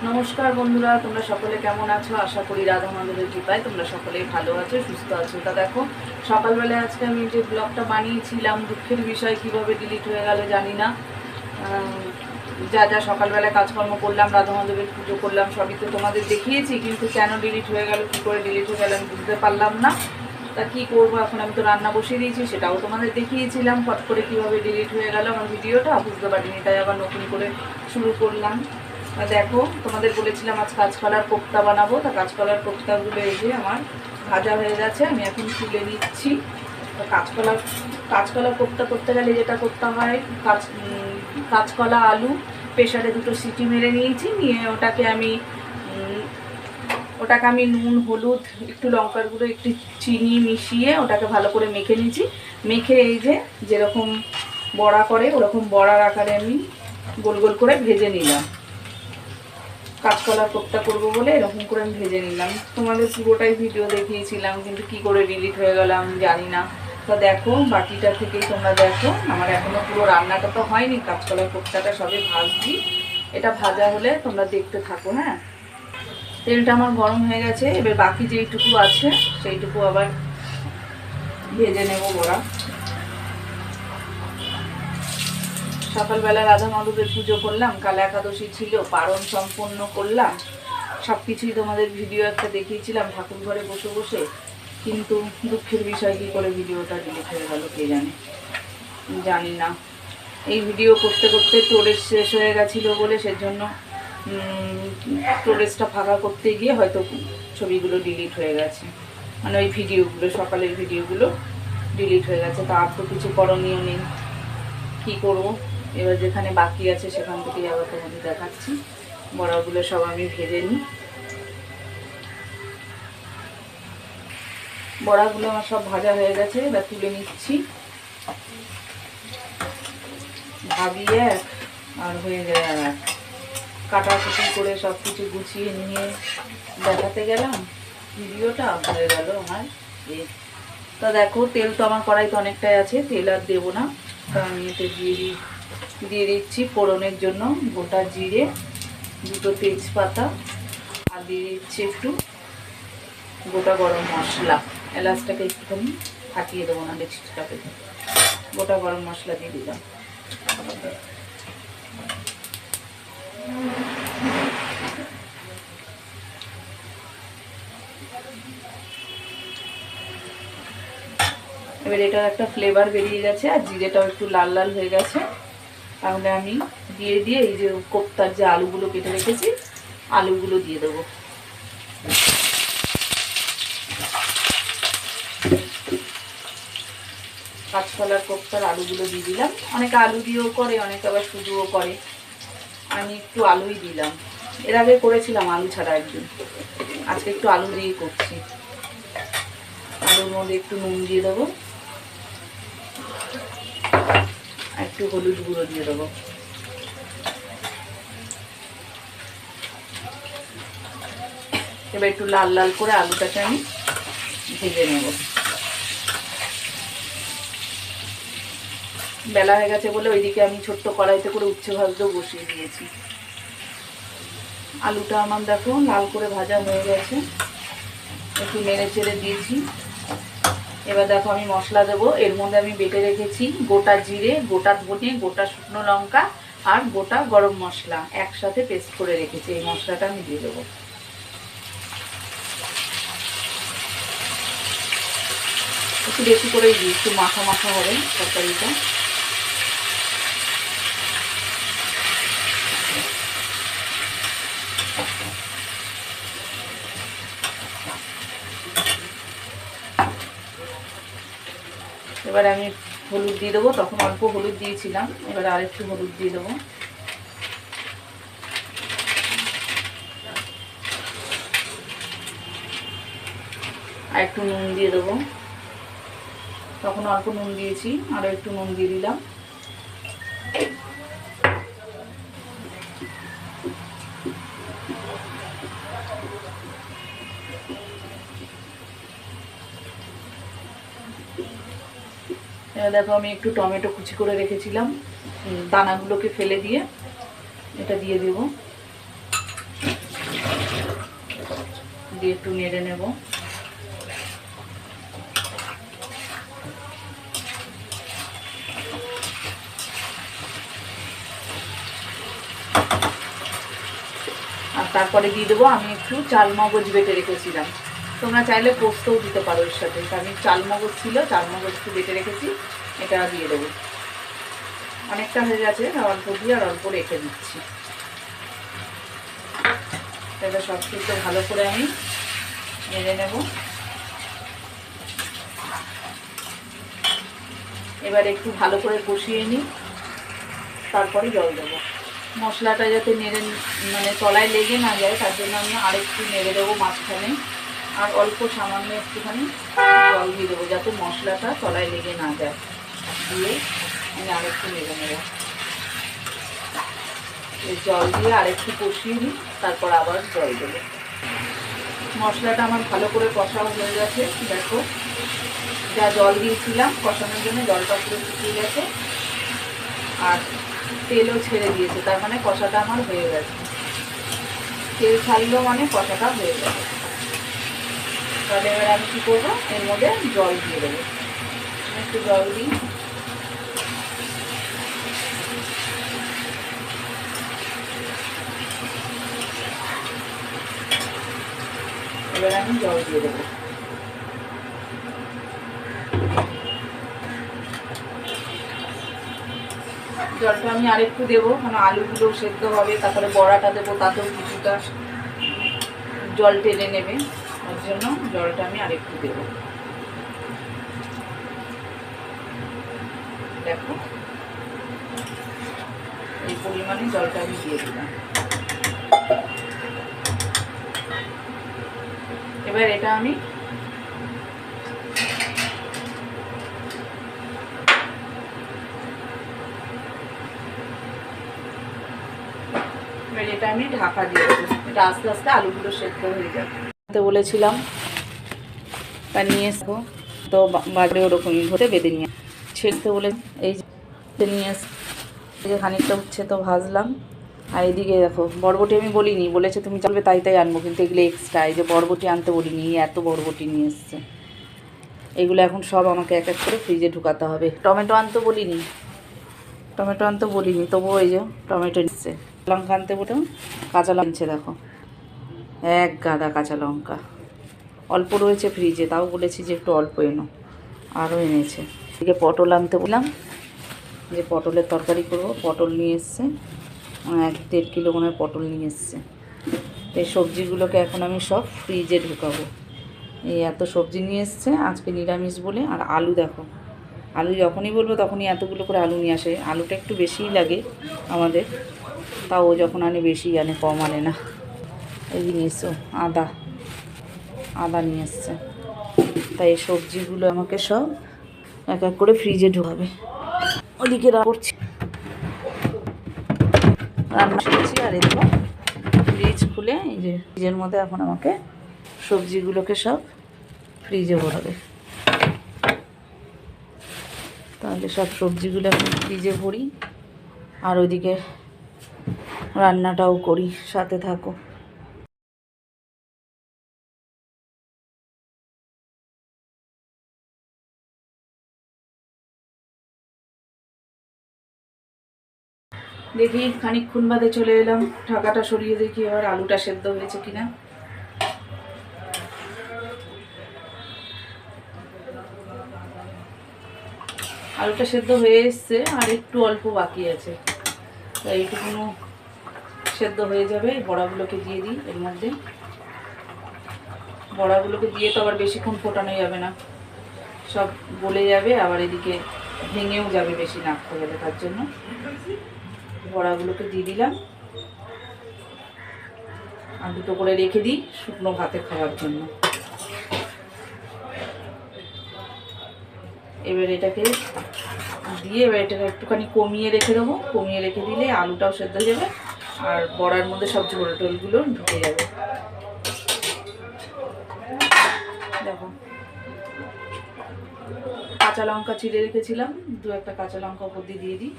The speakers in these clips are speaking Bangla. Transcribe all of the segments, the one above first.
নমস্কার বন্ধুরা, তোমরা সকলে কেমন আছো? আশা করি রাধা মাধবের কৃপায় তোমরা সকলেই ভালো আছো, সুস্থ আছো। তা দেখো, সকালবেলায় আজকে আমি যে ব্লগটা বানিয়েছিলাম, দুঃখের বিষয় কিভাবে ডিলিট হয়ে গেল জানি না। যা যা সকালবেলায় কাজকর্ম করলাম, রাধা মাধবের পুজো করলাম, সবই তো তোমাদের দেখিয়েছি, কিন্তু কেন ডিলিট হয়ে গেল, কী করে ডিলিট হয়ে গেল আমি বুঝতে পারলাম না। তা কী করবো এখন? আমি তো রান্না বসিয়ে দিয়েছি, সেটাও তোমাদের দেখিয়েছিলাম। ফট করে কীভাবে ডিলিট হয়ে গেল আমার ভিডিওটা বুঝতে পারিনি, তাই আবার নতুন করে শুরু করলাম। দেখো, তোমাদের বলেছিলাম আজ কাঁচকলার কোপ্তা বানাবো। তা কাঁচকলার কোপ্তাগুলো এই যে আমার ভাজা হয়ে গেছে, আমি এখন তুলে নিচ্ছি। কাঁচকলা কোপ্তা করতে গেলে যেটা করতে হয়, কাঁচকলা আলু প্রেশারে দুটো সিটি মেরে নিয়েছি, নিয়ে ওটাকে আমি নুন, হলুদ, একটু লঙ্কার গুঁড়ো, একটু চিনি মিশিয়ে ওটাকে ভালো করে মেখে নিয়েছি। মেখে এই যে যেরকম বড়া করে ওরকম বড়ার আকারে আমি গোল গোল করে ভেজে নিলাম। কাঁচকলার কোপ্তা করবো বলে এরকম করে আমি ভেজে নিলাম। তোমাদের পুরোটাই ভিডিও দেখিয়েছিলাম, কিন্তু কি করে ডিলিট হয়ে গেল আমি জানি না। তো দেখো, বাটিটা থেকেই তোমরা দেখো, আমার এখনো পুরো রান্নাটা তো হয়নি, কাঁচকলার কোপ্তাটা সবে ভাজছি। এটা ভাজা হলে তোমরা দেখতে থাকো। হ্যাঁ, তেলটা আমার গরম হয়ে গেছে, এবার বাকি যেইটুকু আছে সেইটুকু আবার ভেজে নেব বড়া। সকালবেলা রাধা মাধবের পুজো করলাম, কাল একাদশী ছিল, পারণ সম্পন্ন করলাম, সব কিছুই তোমাদের ভিডিও একটা দেখিয়েছিলাম ঠাকুর ঘরে বসে বসে। কিন্তু দুঃখের বিষয়, কী করে ভিডিওটা ডিলিট হয়ে গেল কে জানি না। এই ভিডিও করতে করতে স্টোরেজ শেষ হয়ে গেছিলো বলে, সেজন্য স্টোরেজটা ফাঁকা করতে গিয়ে হয়তো ছবিগুলো ডিলিট হয়ে গেছে, মানে ওই ভিডিওগুলো, সকালের ভিডিওগুলো ডিলিট হয়ে গেছে। তা আর তো কিছু করণীয় নেই, কী করবো? এবার যেখানে বাকি আছে সেখান থেকেই আবার তোমাদের দেখাচ্ছি। বড়াগুলো সব আমি ভেজে নিই। বড়াগুলো আমার সব ভাজা হয়ে গেছে, এবার তুলে নিচ্ছি। ভাবিয়ে এক আর হয়ে যায় আর এক, কাটাকুটি করে সব কিছু গুছিয়ে নিয়ে দেখাতে গেলাম, ভিডিওটা হয়ে গেল আমার এ। তা দেখো, তেল তো আমার কড়াইতে অনেকটাই আছে, তেল আর দেবো না। তা আমি এতে দিয়ে দিচ্ছি ফোড়নের জন্য গোটা জিরে, দুটো তেজপাতা, আর দিয়ে দিচ্ছি একটু গোটা গরম মশলা। এলাচটাকে একটুখানি ফাটিয়ে দেবো না, ডেক্সিটাকে গোটা গরম মশলা দিয়ে দিলাম। এবার এটার একটা ফ্লেভার বেরিয়ে গেছে, আর জিরেটাও একটু লাল লাল হয়ে গেছে। তাহলে আমি দিয়ে এই যে কোপ্তার যে আলুগুলো কেটে রেখেছি, আলুগুলো দিয়ে দেবো। কাঁচকলার কোপ্তার আলুগুলো দিয়ে দিলাম। অনেকে আলু দিয়েও করে, অনেকে আবার শুধুও করে, আমি একটু আলুই দিলাম। এর আগে করেছিলাম আলু ছাড়া একদিন, আজকে একটু আলু দিয়ে করছি। আলুর মধ্যে একটু নুন দিয়ে দেবো, একটু হলুদ গুঁড়ো দিয়ে দেবো। এবার একটু লাল লাল করে আলুটাকে আমি ভেজে নেব। বেলা হয়ে গেছে বলে ওইদিকে আমি ছোট্ট কড়াইতে করে উচ্ছে ভাজতেও বসিয়ে দিয়েছি। আলুটা আমার দেখো লাল করে ভাজা হয়ে গেছে, একটু নেড়ে চেড়ে দিয়েছি। এবার দেখো আমি মশলা দেবো। এর মধ্যে আমি বেটে রেখেছি গোটা জিরে, গোটা ধনে, গোটা শুকনো লঙ্কা আর গোটা গরম মশলা একসাথে পেস্ট করে রেখেছি, এই মশলাটা আমি দিয়ে দেবো। একটু বেশি করেই দিই, একটু মাখা মাখা হবে তরকারিটা। এবার আমি হলুদ দিয়ে দেবো, তখন অল্প হলুদ দিয়েছিলাম, এবার আরেকটু হলুদ দিয়ে দেবো। আর একটু নুন দিয়ে দেবো, তখন অল্প নুন দিয়েছি, আরও একটু নুন দিয়ে দিলাম। এবার দেখো আমি একটু টমেটো কুচি করে রেখেছিলাম, দানাগুলোকে ফেলে দিয়ে এটা দিয়ে দেবো। দিয়ে একটু নেড়ে নেব। আর তারপরে দিয়ে দেবো আমি একটু চাল মগজ বেটে রেখেছিলাম, তোমরা চাইলে পোস্তও দিতে পারো এর সাথে। আমি চাল মগজ ছিল, চাল মগজ একটু বেটে রেখেছি, এটা দিয়ে দেবো। অনেকটা হয়ে গেছে, অল্প দিয়ে আর অল্প রেখে দিচ্ছি। এটা সব কিছু ভালো করে আমি নেড়ে নেব। এবার একটু ভালো করে কষিয়ে নিই, তারপরে জল দেবো। মশলাটা যাতে নেড়ে মানে তলায় লেগে না যায় তার জন্য আমি আরেকটু নেড়ে দেবো মাঝখানে, আর অল্প সামান্য একটুখানি জল দিয়ে দেবো যাতে মশলাটা তলায় লেগে না যায়। দিয়ে আমি আরেকটু নেড়ে নেব। জল দিয়ে আরেকটু কষিয়ে নিই, তারপর আবার জল দেবো। মশলাটা আমার ভালো করে কষাও হয়ে গেছে, দেখো যা জল দিয়েছিলাম কষানোর জন্য জলটা পুরো শুকিয়ে গেছে আর তেলও ছেড়ে দিয়েছে, তার মানে কষাটা আমার হয়ে গেছে। তেল ছাড়লো মানে কষাটা হয়ে গেছে। তাহলে এবার আমি কী করবো, এর মধ্যে জল দিয়ে দেবো। একটু জল দিই, এবার আমি জল দিয়ে দেবো। জলটা আমি আরেকটু দেবো, কারণ আলুগুলো সেদ্ধ হবে, তারপরে বড়াটা দেবো, তাতেও কিছুটা জল টেনে নেবে, ওর জন্য জলটা আমি আরেকটু দেবো। দেখো এই পরিমাণে জলটা আমি দিয়ে দিলাম। এবার এটা আমি ঢাকা দিয়ে দেবো, এটা আস্তে আস্তে আলুগুলো সেদ্ধ হয়ে যাবে। বলেছিলাম তা নিয়ে এসো, তো বাজারে ওরকমই হতে বেঁধে নিয়ে ছেড়তে বলে এই যে নিয়ে এসে যে খানিকটা হচ্ছে তো ভাজলাম। আর এদিকে দেখো বরবটি আমি বলিনি, বলেছে তুমি চলবে তাই তাই আনবো, কিন্তু এগুলো এক্সট্রা। এই যে বরবটি আনতে বলিনি, এত বরবটি নিয়ে এসছে। এগুলো এখন সব আমাকে এক এক করে ফ্রিজে ঢুকাতে হবে। টমেটো আনতে বলিনি, তবুও এই যে টমেটো নিচ্ছে। লঙ্কা আনতে বলেও কাঁচা লঙ্কা দেখো, এক গাদা কাঁচা লঙ্কা। অল্প রয়েছে ফ্রিজে, তাও বলেছি যে একটু অল্প এনো, আরও এনেছে। এদিকে পটল আনতে বললাম, যে পটলের তরকারি করবো, পটল নিয়ে এসছে 1-1.5 কিলো মনে হয় পটল নিয়ে এসছে। এই সবজিগুলোকে এখন আমি সব ফ্রিজে ঢুকাবো। এই এত সবজি নিয়ে এসছে আজকে নিরামিষ বলে। আর আলু দেখো, আলু যখনই বলবো তখনই এতগুলো করে আলু নিয়ে আসে। আলুটা একটু বেশিই লাগে আমাদের, তাও ও যখন আনে বেশি আনে, কম আনে না। এই নিয়ে এসো আদা নিয়ে এসছে। তাই এই সবজিগুলো আমাকে সব এক এক করে ফ্রিজে ঢোকাবে। ওদিকে করছি, রান্না করছি, আর এদিকে ফ্রিজ খুলে এই যে ফ্রিজের মধ্যে এখন আমাকে সবজিগুলোকে সব ফ্রিজে ভরাবে। তাহলে সব সবজিগুলো এখন ফ্রিজে ভরি, আর ওইদিকে রান্নাটাও করি, সাথে থাকো। দেখি খানিকক্ষণ বাদে চলে এলাম, ঢাকাটা সরিয়ে দেখি এবার আলুটা সেদ্ধ হয়েছে কিনা। আলুটা সেদ্ধ হয়ে এসছে, আর একটু অল্প বাকি আছে, তাই এইটুকুনো সেদ্ধ হয়ে যাবে। বড়াগুলোকে দিয়ে দিই এর মধ্যে। বড়াগুলোকে দিয়ে তো আবার বেশিক্ষণ ফোটানো যাবে না, সব গলে যাবে, আবার এদিকে ভেঙেও যাবে বেশি নাড়তে গেলে। তার জন্য বড়াগুলোকে দিয়ে দিলাম, আর দুটো করে রেখে দিই শুকনো ভাতে খাওয়ার জন্য। এবার এটাকে দিয়ে এটাকে একটুখানি কমিয়ে রেখে দেবো। কমিয়ে রেখে দিলে আলুটাও সেদ্ধ হয়ে যাবে, আর বড়ার মধ্যে সব ঝোল টোলগুলো ঢুকে যাবে। দেখো কাঁচা লঙ্কা চিড়ে রেখেছিলাম, 2-1টা কাঁচা লঙ্কা উপর দিয়ে দিই,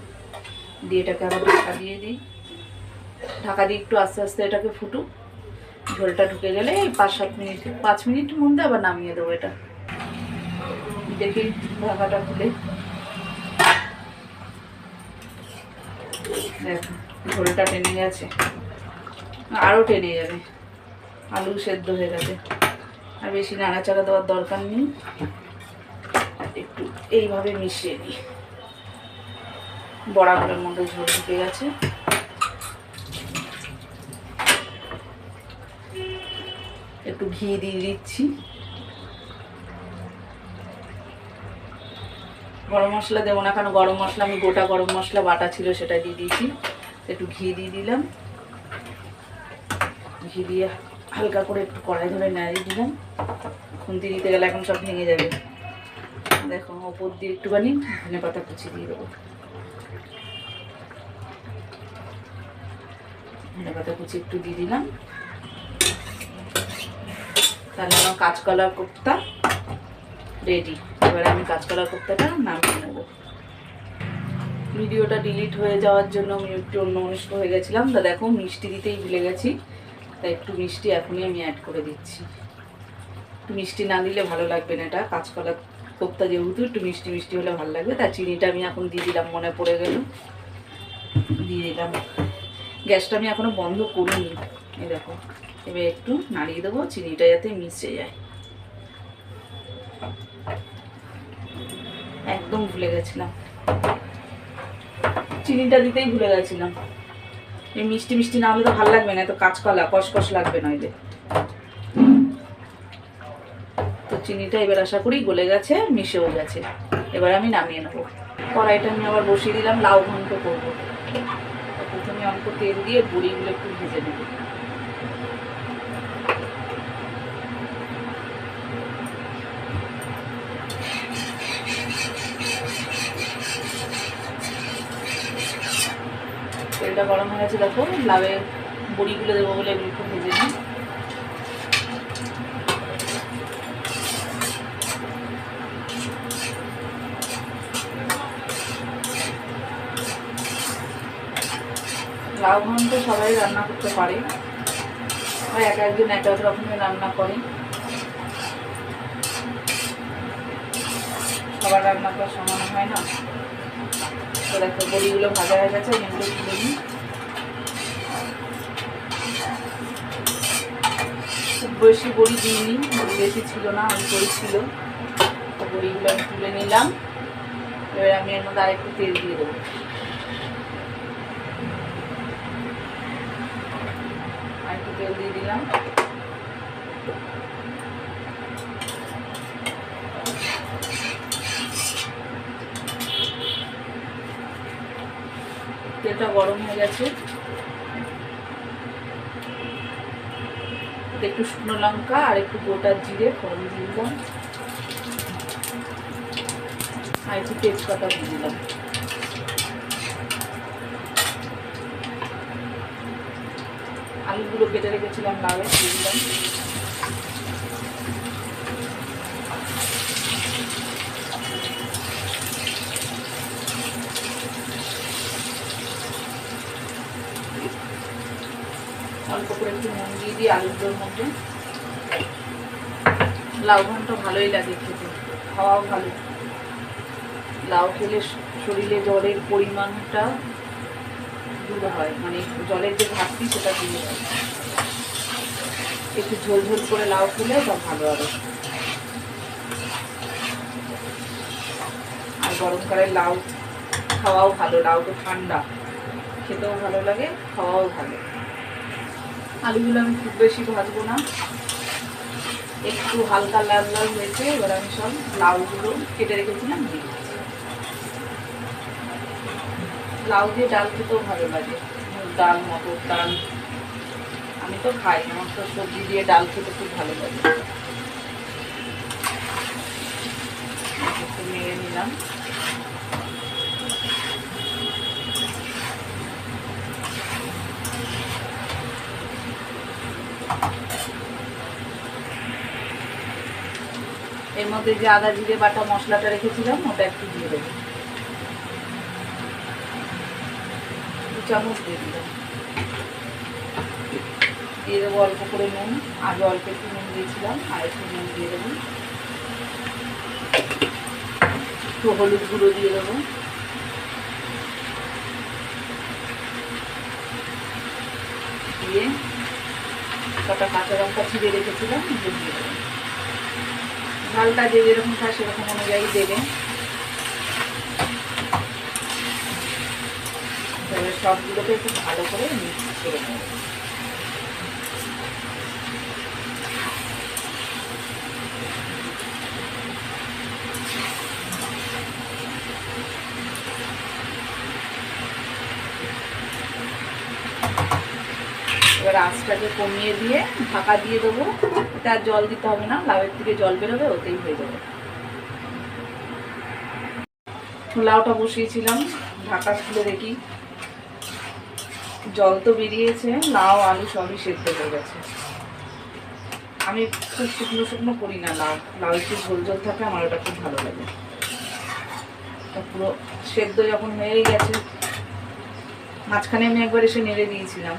দিয়ে এটাকে আবার ঢাকা দিয়ে দিই। ঢাকা দিয়ে একটু আস্তে আস্তে এটাকে ফুটুক, ঝোলটা ঢুকে গেলে 5-7 মিনিট, 5 মিনিটের মধ্যে আবার নামিয়ে দেবো। এটা দেখি ঢাকাটা খুলে, দেখো ঝোলটা টেনে গেছে, আরও টেনে যাবে। আলু সেদ্ধ হয়ে গেছে, আর বেশি নাড়াচাড়া দেওয়ার দরকার নেই। একটু এইভাবে মিশিয়ে নিই। বড়াগুলোর মধ্যে ঝোল ঢুকে গেছে। একটু ঘি দিয়ে দিচ্ছি। গরম মশলা দেবো না, কারণ গরম মশলা আমি গোটা গরম মশলা বাটা ছিল সেটা দিয়ে দিয়েছি। একটু ঘি দিয়ে দিলাম। ঘি দিয়ে হালকা করে একটু কড়াই ধরে নাড়িয়ে দিলাম। খুন্তি দিতে গেলে এখন সব ভেঙে যাবে। দেখো ওপর দিয়ে একটুখানি ধনে পাতা কুচি দিয়ে দেবো। ধনে পাতা কুচি একটু দিয়ে দিলাম। তাহলে আমার কাঁচকলা কোপ্তা রেডি। এবারে আমি কাঁচকলা কোপ্তাটা নামিয়ে নেব। ভিডিওটা ডিলিট হয়ে যাওয়ার জন্য আমি একটু অন্যমনস্ক হয়ে গেছিলাম। তা দেখো মিষ্টি দিতেই ভুলে গেছি, তাই একটু মিষ্টি এখনই আমি অ্যাড করে দিচ্ছি। একটু মিষ্টি না দিলে ভালো লাগবে না, এটা কাঁচকলা কোপ্তা যেহেতু একটু মিষ্টি মিষ্টি হলে ভালো লাগবে। তাই চিনিটা আমি এখন দিয়ে দিলাম, মনে পড়ে গেল দিয়ে দিলাম। গ্যাসটা আমি এখনো বন্ধ করিনি। এই দেখো এবার একটু নাড়িয়ে দেবো, চিনিটা যাতে মিশে যায়। একদম ভুলে গেছিলাম, চিনিটা দিতেই ভুলে গেছিলাম। এই মিষ্টি মিষ্টি না হলে তো ভালো লাগবে না, তো কাঁচকলা কষকষ লাগবে নইলে। তো চিনিটা এবার আশা করি গলে গেছে, মিশেও গেছে। এবার আমি নামিয়ে নেবো। কড়াইটা আমি আবার বসিয়ে দিলাম, লাউ ঘন্ট করবো। প্রথমে অল্প তেল দিয়ে বড়িগুলো একটু ভেজে নেব। তেলটা গরম হয়ে গেছে, দেখো লাউয়ের বড়িগুলো দেবো বলে এগুলো একটু ভেজে নিই। লাউ ঘন্ট সবাই রান্না করতে পারে, আর এক একজন এক এক রকমের রান্না করে। সবার রান্না তো সমান হয় না। তো দেখো বড়িগুলো ভাজা হয়ে গেছে, এগুলো তুলে নিই। খুব বেশি বড়ি দিইনি, বেশি ছিল না, অল্প বড়ি ছিল। তো বড়িগুলো আমি তুলে নিলাম। এবার আমি এর মধ্যে আরেকটু তেল দিয়ে দেবো। আরেকটু তেল দিয়ে দিলাম। তেলটা গরম হয়ে গেছে, একটু শুকনো লঙ্কা আর একটু গোটা জিরে ফোড়ন দিয়ে দিলাম, আর একটু তেজপাতা দিয়ে দিলাম। আলুগুলো কেটে রেখেছিলাম লাউয়ে দিয়ে দিলাম। অল্প করে একটু নুন দিয়ে দিই আলুগুলোর মধ্যে। লাউ ঘন্ট ভালোই লাগে খেতে, খাওয়াও ভালো। লাউ খেলে শরীরে জলের পরিমাণটা দূর হয়, মানে জলের যে ঘাটতি সেটা দূর হয়। একটু ঝোল ঝোল করে লাউ খেলে সব ভালো হবে। আর গরমকালে লাউ খাওয়াও ভালো, লাউ তো ঠান্ডা, খেতেও ভালো লাগে, খাওয়াও ভালো। আলুগুলো আমি খুব বেশি ভাজবো না, একটু হালকা লাল লাল হয়েছে। এবার আমি সব লাউগুলো কেটে রেখেছিলাম দিয়ে দিচ্ছি। লাউ দিয়ে ডাল খেতেও ভালো লাগে, ডাল, মটর ডাল। আমি তো খাই, আমার তো সবজি দিয়ে ডাল খেতে খুব ভালো লাগে। একটু নেড়ে নিলাম। এর মধ্যে যে আদা জিরে বাটা মশলাটা রেখেছিলাম ওটা একটু দিয়ে দেবো, 2 চামচ দিয়ে দিলাম। দিয়ে দেবো অল্প করে নুন, আগে অল্প একটু নুন দিয়েছিলাম, আর একটু নুন দিয়ে দেবো, একটু হলুদ গুঁড়ো দিয়ে দেবো, দিয়ে কটা কাঁচা লঙ্কা ছিঁড়ে রেখেছিলাম দিয়ে দেবো। ঝালটা যে যেরকম খায় সেরকম অনুযায়ী দেবে। তবে সবগুলোকে একটু ভালো করে মিক্স করে নেব। এবার আঁচটাকে কমিয়ে দিয়ে ঢাকা দিয়ে দেবো। এটা আর জল দিতে হবে না, লাউয়ের থেকে জল বেরোবে, ওতেই হয়ে যাবে। লাউটা বসিয়েছিলাম, ঢাকা খুলে দেখি জল তো বেরিয়েছে, লাউ আলু সবই সেদ্ধ হয়ে গেছে। আমি খুব শুকনো শুকনো করি না লাউ, লাউ একটু ঝোল ঝোল থাকে, আমার ওটা খুব ভালো লাগে। পুরো সেদ্ধ যখন হয়ে গেছে, মাঝখানে আমি একবার এসে নেড়ে দিয়েছিলাম।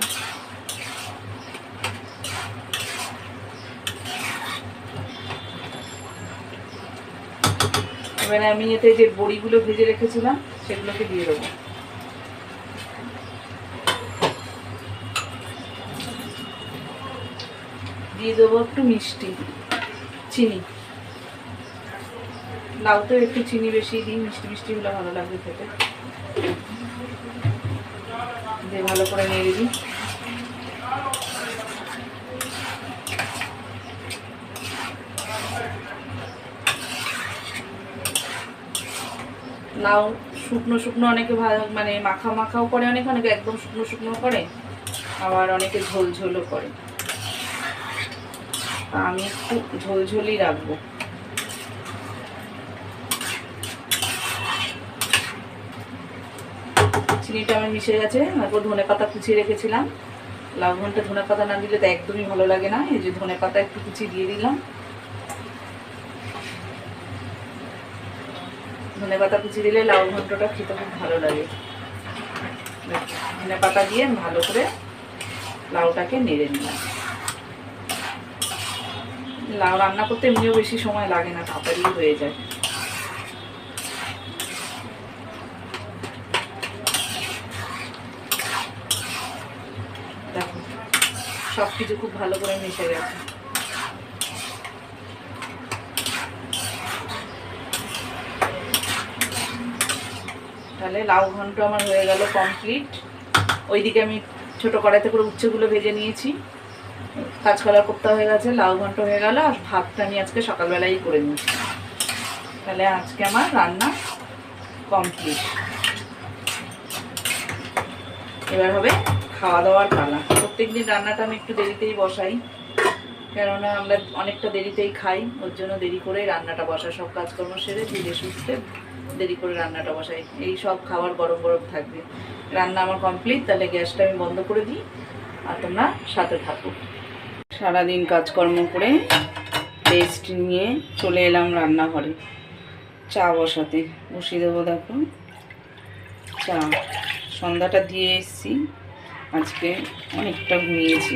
এবারে আমি এতে যে বড়িগুলো ভেজে রেখেছিলাম সেগুলোকে দিয়ে দেবো। দিয়ে দেবো একটু মিষ্টি, চিনি। লাউতে একটু চিনি বেশি দিই, মিষ্টি মিষ্টি হলে ভালো লাগবে খেতে। দিয়ে ভালো করে নেড়ে দিই। লাউ শুকনো শুকনো অনেকে ভালো, মানে মাখা মাখাও করে, অনেকে অনেকে একদম শুকনো শুকনো করে, আবার অনেকে ঝোল ঝোলও করে। আমি একটু ঝোল ঝোলই রাখবো। চিনিটা আমার মিশে গেছে। তারপর ধনে পাতা কুচিয়ে রেখেছিলাম, লাউ ঘন্টা ধনে পাতা না দিলে তো একদমই ভালো লাগে না। এই যে ধনে পাতা একটু কুচিয়ে দিয়ে দিলাম, ধনে পাতা কুচি দিলে লাউ ঘন্টটা খেতে খুব ভালো লাগে। ধনে পাতা দিয়ে ভালো করে লাউটাকে নেড়ে নিলাম। লাউ রান্না করতে এমনিও বেশি সময় লাগে না, তাড়াতাড়ি হয়ে যায়। দেখো সব কিছু খুব ভালো করে মিশে গেছে। তাহলে লাউ ঘন্ট আমার হয়ে গেল কমপ্লিট। ওইদিকে আমি ছোটো কড়াইতে করে উচ্ছেগুলো ভেজে নিয়েছি, কাঁচকলা কোপ্তা হয়ে গেছে, লাউ ঘন্ট হয়ে গেল, আর ভাতটা আমি আজকে সকালবেলাই করে নিয়েছি। তাহলে আজকে আমার রান্না কমপ্লিট। এবার হবে খাওয়া দাওয়ার পালা। প্রত্যেকদিন রান্নাটা আমি একটু দেরিতেই বসাই, কেননা আমরা অনেকটা দেরিতেই খাই, ওর জন্য দেরি করে রান্নাটা বসাই। সব কাজকর্ম সেরে ধীরে সুস্থে দেরি করে রান্নাটা বসাই, এই সব খাবার গরম গরম থাকবে। রান্না আমার কমপ্লিট, তাহলে গ্যাসটা আমি বন্ধ করে দিই, আর তোমরা সাথে থাকো। সারাদিন কাজকর্ম করে রেস্ট নিয়ে চলে এলাম রান্নাঘরে চা বসাতে। বসিয়ে দেবো। দেখো চা, সন্ধ্যাটা দিয়ে এসেছি, আজকে অনেকটা ঘুমিয়েছি,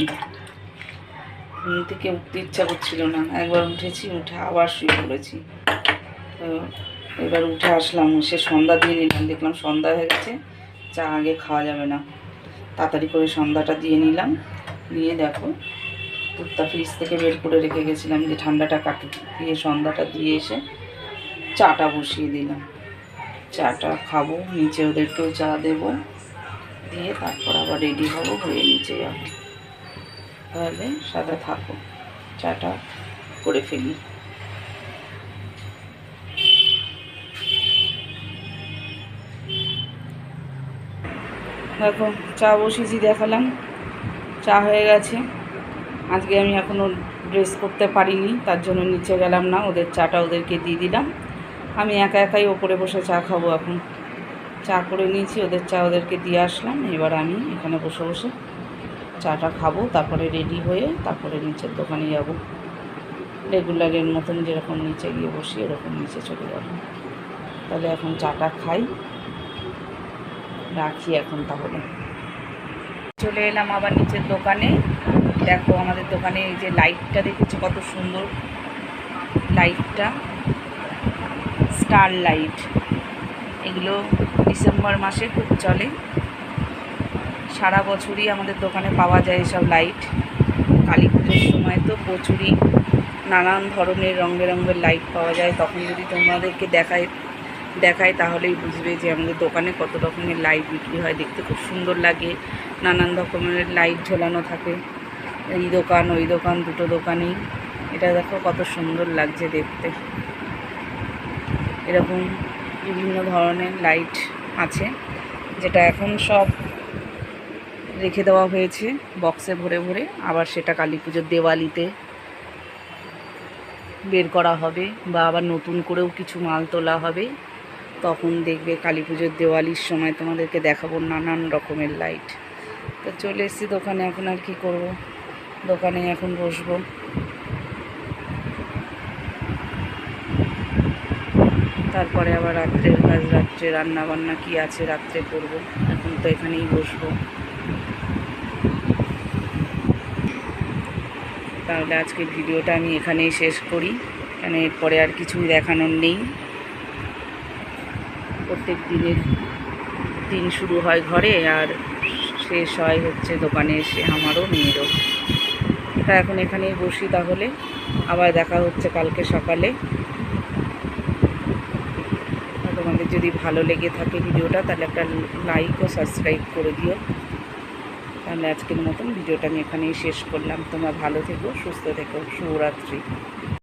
ঘুম থেকে উঠতে ইচ্ছা করছিল না। একবার উঠেছি, উঠে আবার শুয়ে পড়েছি। তো এবার উঠে আসলাম, সে সন্ধ্যা দিয়ে নিলাম, দেখলাম সন্ধ্যা হয়ে গেছে, চা আগে খাওয়া যাবে না, তাড়াতাড়ি করে সন্ধ্যাটা দিয়ে নিলাম। নিয়ে দেখো দুধটা ফ্রিজ থেকে বের করে রেখে গেছিলাম যে ঠান্ডাটা কাটুক, দিয়ে সন্ধ্যাটা দিয়ে এসে চাটা বসিয়ে দিলাম। চাটা খাবো, নিচে ওদেরকেও চা দেবো, দিয়ে তারপর আবার রেডি হবো, হয়ে নিচে যাবো। তাহলে সাথে থাকো, চাটা করে ফেলি। দেখো চা বসিয়েছি, দেখালাম চা হয়ে গেছে। আজকে আমি এখনও ড্রেস করতে পারিনি, তার জন্য নিচে গেলাম না, ওদের চাটা ওদেরকে দিয়ে দিলাম। আমি একা একাই ওপরে বসে চা খাবো। এখন চা করে নিয়েছি, ওদের চা ওদেরকে দিয়ে আসলাম। এবার আমি এখানে বসে বসে চাটা খাবো, তারপরে রেডি হয়ে তারপরে নিচের দোকানে যাব। রেগুলারের মতন যেরকম নিচে গিয়ে বসি এরকম নিচে চলে যাব। তাহলে এখন চাটা খাই, রাখি এখন। তাহলে চলে এলাম আবার নিচের দোকানে, দেখো আমাদের দোকানে এই যে লাইটটা দেখেছো কত সুন্দর, লাইটটা স্টার লাইট, এগুলো ডিসেম্বর মাসে খুব চলে, সারা বছরই আমাদের দোকানে পাওয়া যায় এসব লাইট। কালী পুজোর সময় তো প্রচুরই নানান ধরনের রঙের রঙের লাইট পাওয়া যায়, তখন যদি তোমাদেরকে দেখায় তাহলেই বুঝবে যে আমাদের দোকানে কত রকমের লাইট বিক্রি হয়। দেখতে খুব সুন্দর লাগে, নানান রকমের লাইট ঝোলানো থাকে, এই দোকান ওই দোকান দুটো দোকানেই। এটা দেখো কত সুন্দর লাগছে দেখতে, এরকম বিভিন্ন ধরনের লাইট আছে, যেটা এখন সব রেখে দেওয়া হয়েছে বক্সে ভরে ভরে, আবার সেটা কালী পুজোর দেওয়ালিতে বের করা হবে বা আবার নতুন করেও কিছু মাল তোলা হবে। তখন দেখবে কালী পুজোর দেওয়ালির সময় তোমাদেরকে দেখাবো নানান রকমের লাইট। তো চলে এসেছি দোকানে, এখন আর কি করব, দোকানে এখন বসবো। তারপরে আবার রাত্রের কাজ, রাত্রে রান্না বান্না কী আছে রাত্রে করব, এখন তো এখানেই বসবো। তাহলে আজকের ভিডিওটা আমি এখানেই শেষ করি, কেন এরপরে আর কিছুই দেখানোর নেই। প্রত্যেক দিন শুরু হয় ঘরে আর শেষ হয় হচ্ছে দোকানে এসে, আমারও মেয়েরও। তা এখন এখানেই বসি, তাহলে আবার দেখা হচ্ছে কালকে সকালে। তোমাদের যদি ভালো লেগে থাকে ভিডিওটা, তাহলে একটা লাইক ও সাবস্ক্রাইব করে দিও। তাহলে আজকের মতন ভিডিওটা আমি এখানেই শেষ করলাম। তোমরা ভালো থেকো, সুস্থ থেকো, শুভরাত্রি।